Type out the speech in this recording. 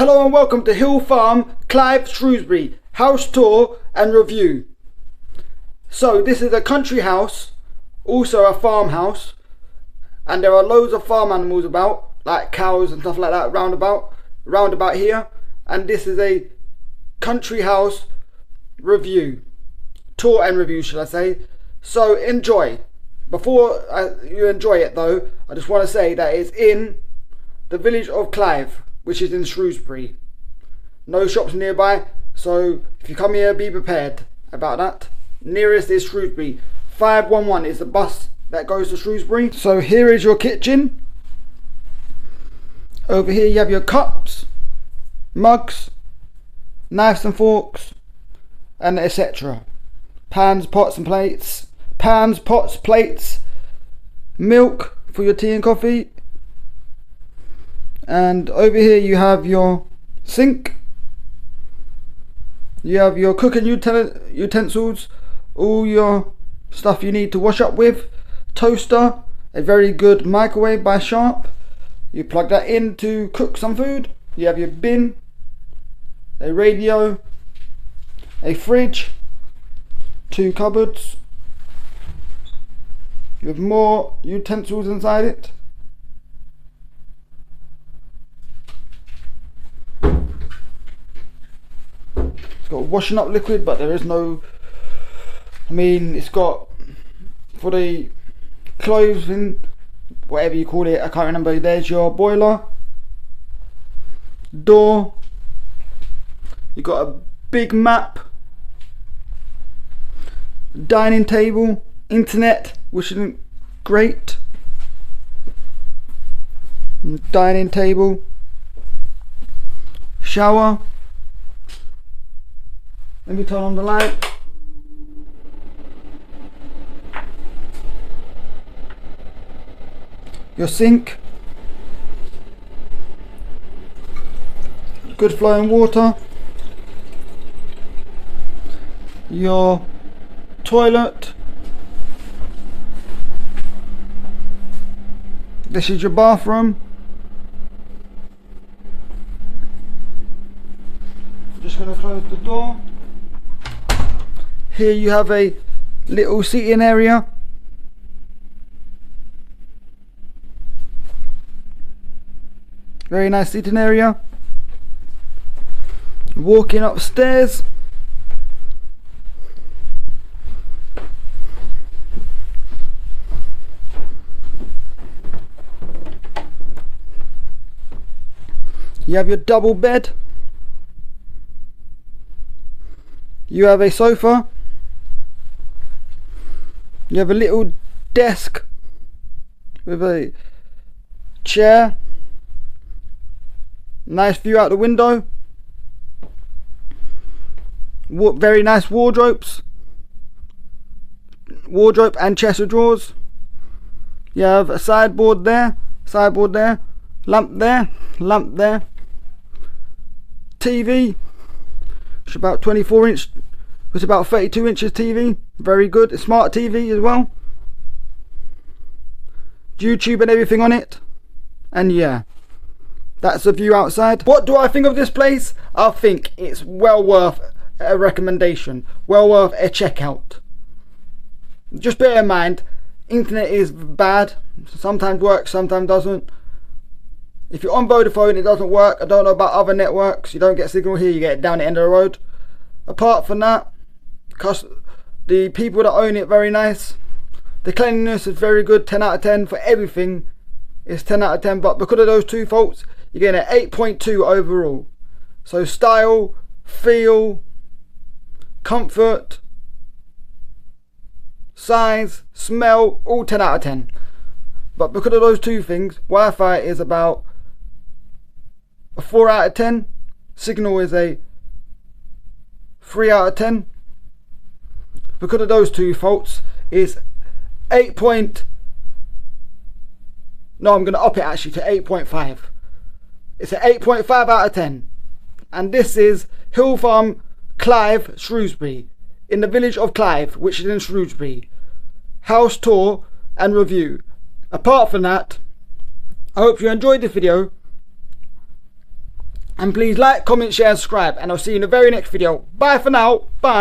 Hello and welcome to Hill Farm Clive, Shrewsbury house tour and review. So this is a country house, also a farmhouse, and there are loads of farm animals about, like cows and stuff like that round about here. And this is a country house review, tour and review should I say. So enjoy. Before you enjoy it though, I just want to say that it's in the village of Clive, which is in Shrewsbury. No shops nearby, so if you come here, be prepared about that. Nearest is Shrewsbury. 511 is the bus that goes to Shrewsbury. So here is your kitchen. Over here you have your cups, mugs, knives and forks, and etc. Pans, pots and plates. Pans, pots, plates, milk for your tea and coffee. And over here you have your sink. You have your cooking utensils, all your stuff you need to wash up with. Toaster, a very good microwave by Sharp. You plug that in to cook some food. You have your bin, a radio, a fridge, 2 cupboards with more utensils inside it. It's got washing up liquid, but there is no, it's got for the clothes in, whatever you call it, I can't remember. There's your boiler, door, you got a big map, dining table, internet, which isn't great, dining table, shower. Let me turn on the light. Your sink, good flowing water. Your toilet. This is your bathroom. I'm just going to close the door. Here you have a little seating area. Very nice seating area. Walking upstairs. You have your double bed. You have a sofa. You have a little desk with a chair. Nice view out the window. Very nice wardrobes. Wardrobe and chest of drawers. You have a sideboard there. Lamp there. Lamp there. TV. It's about 24 inch. It's about 32 inches TV. Very good. Smart TV as well. YouTube and everything on it. And yeah, that's the view outside. What do I think of this place? I think it's well worth a recommendation. Well worth a checkout. Just bear in mind, internet is bad. Sometimes works, sometimes doesn't. If you're on Vodafone, it doesn't work. I don't know about other networks. You don't get signal here, you get it down the end of the road. Apart from that, the people that own it, very nice. The cleanliness is very good, 10 out of 10 for everything. It's 10 out of 10, but because of those 2 faults, you're getting an 8.2 overall. So style, feel, comfort, size, smell, all 10 out of 10. But because of those 2 things, Wi-Fi is about a 4 out of 10. Signal is a 3 out of 10. Because of those 2 faults, is 8 point. No, I'm going to up it actually to 8.5. It's an 8.5 out of 10. And this is Hill Farm Clive, Shrewsbury, in the village of Clive, which is in Shrewsbury. House tour and review. Apart from that, I hope you enjoyed this video. And please like, comment, share and subscribe, and I'll see you in the very next video. Bye for now. Bye.